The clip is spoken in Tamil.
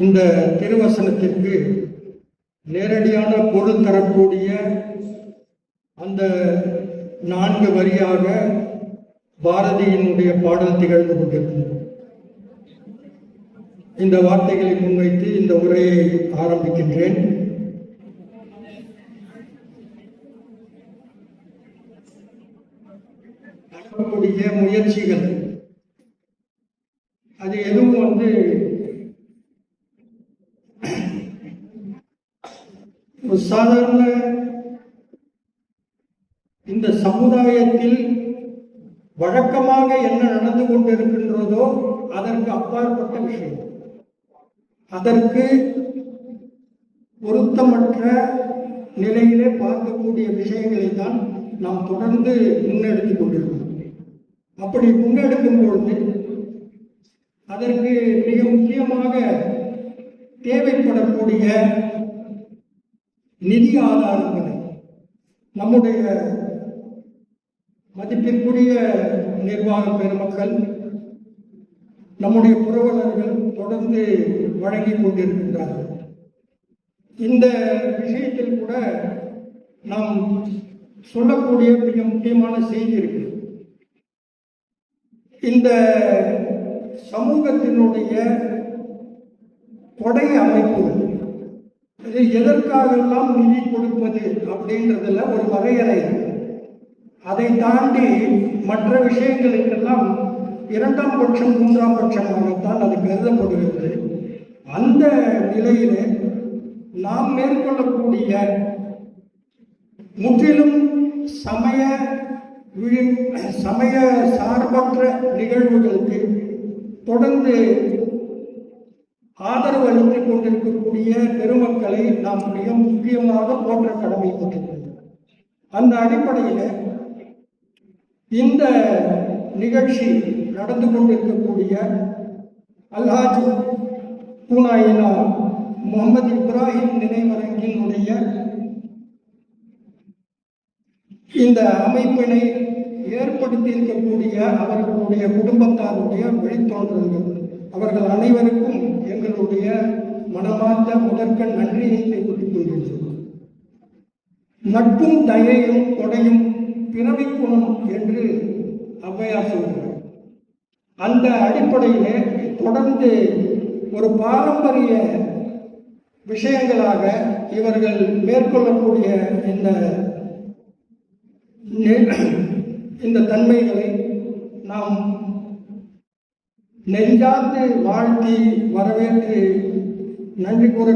இந்த திருவசனத்திற்கு நேரடியான பொருள் தரக்கூடிய அந்த 4 வரியாக பாரதியினுடைய பாடல் திகழ்ந்து கொண்டிருக்கிறது. இந்த வார்த்தைகளை முன்வைத்து இந்த உரையை ஆரம்பிக்கின்றேன். நடக்கக்கூடிய முயற்சிகள் அது எதுவும் ஒரு சாதாரண இந்த சமுதாயத்தில் வழக்கமாக என்ன நடந்து கொண்டிருக்கின்றதோ அதற்கு அப்பாற்பட்ட விஷயம், அதற்கு பொருத்தமற்ற நிலையிலே பார்க்கக்கூடிய விஷயங்களை தான் நாம் தொடர்ந்து முன்னெடுத்துக் கொண்டிருக்கிறோம். அப்படி முன்னெடுக்கும் பொழுது அதற்கு மிக முக்கியமாக தேவைப்படக்கூடிய நிதி ஆதாரங்களை நம்முடைய மதிப்பிற்குரிய நிர்வாக பெருமக்கள், நம்முடைய புரவலர்கள் தொடர்ந்து வழங்கிக் கொண்டிருக்கின்றார்கள். இந்த விஷயத்தில் கூட நாம் சொல்லக்கூடிய மிக முக்கியமான செய்தி இருக்கு. இந்த சமூகத்தினுடைய கொடை அமைப்புகள் இது எதற்காகலாம் நிதி கொடுப்பது அப்படின்றதுல ஒரு வரையறை. அதை தாண்டி மற்ற விஷயங்களுக்கெல்லாம் 2ஆம் பட்சம் 3ஆம் பட்சமாகத்தான் அது கருதப்படுகிறது. அந்த நிலையிலே நாம் மேற்கொள்ளக்கூடிய முற்றிலும் சமய சார்பற்ற நிகழ்வுகளுக்கு தொடர்ந்து ஆதரவு அளித்துக் கொண்டிருக்கக்கூடிய பெருமக்களை நாம் மிக முக்கியமாக போற்ற கடமைப்பட்டிருக்கிறோம். அந்த அடிப்படையில் இந்த நிகழ்ச்சி நடந்து கொண்டிருக்கக்கூடிய அல்ஹாஜ் பூனாயினா முகமது இப்ராஹிம் நினைவரங்கினுடைய இந்த அமைப்பினை ஏற்படுத்தி இருக்கக்கூடிய அவர்களுடைய குடும்பத்தாருடைய வழித்தோன்றல்கள், அவர்கள் அனைவருக்கும் எங்களுடைய மனமார்ந்த முதற்கண் நன்றியை தெரிவித்துக் கொள்கின்றோம். நட்பும் தயையும் கொடையும் பிறவி குணம் என்று ஔவையார் சொல்கிறார். அந்த அடிப்படையிலே தொடர்ந்து ஒரு பாரம்பரிய விஷயங்களாக இவர்கள் மேற்கொள்ளக்கூடிய இந்த தன்மைகளை நாம் நெஞ்சார்ந்து வாழ்த்தி வரவேற்று நன்றி கூற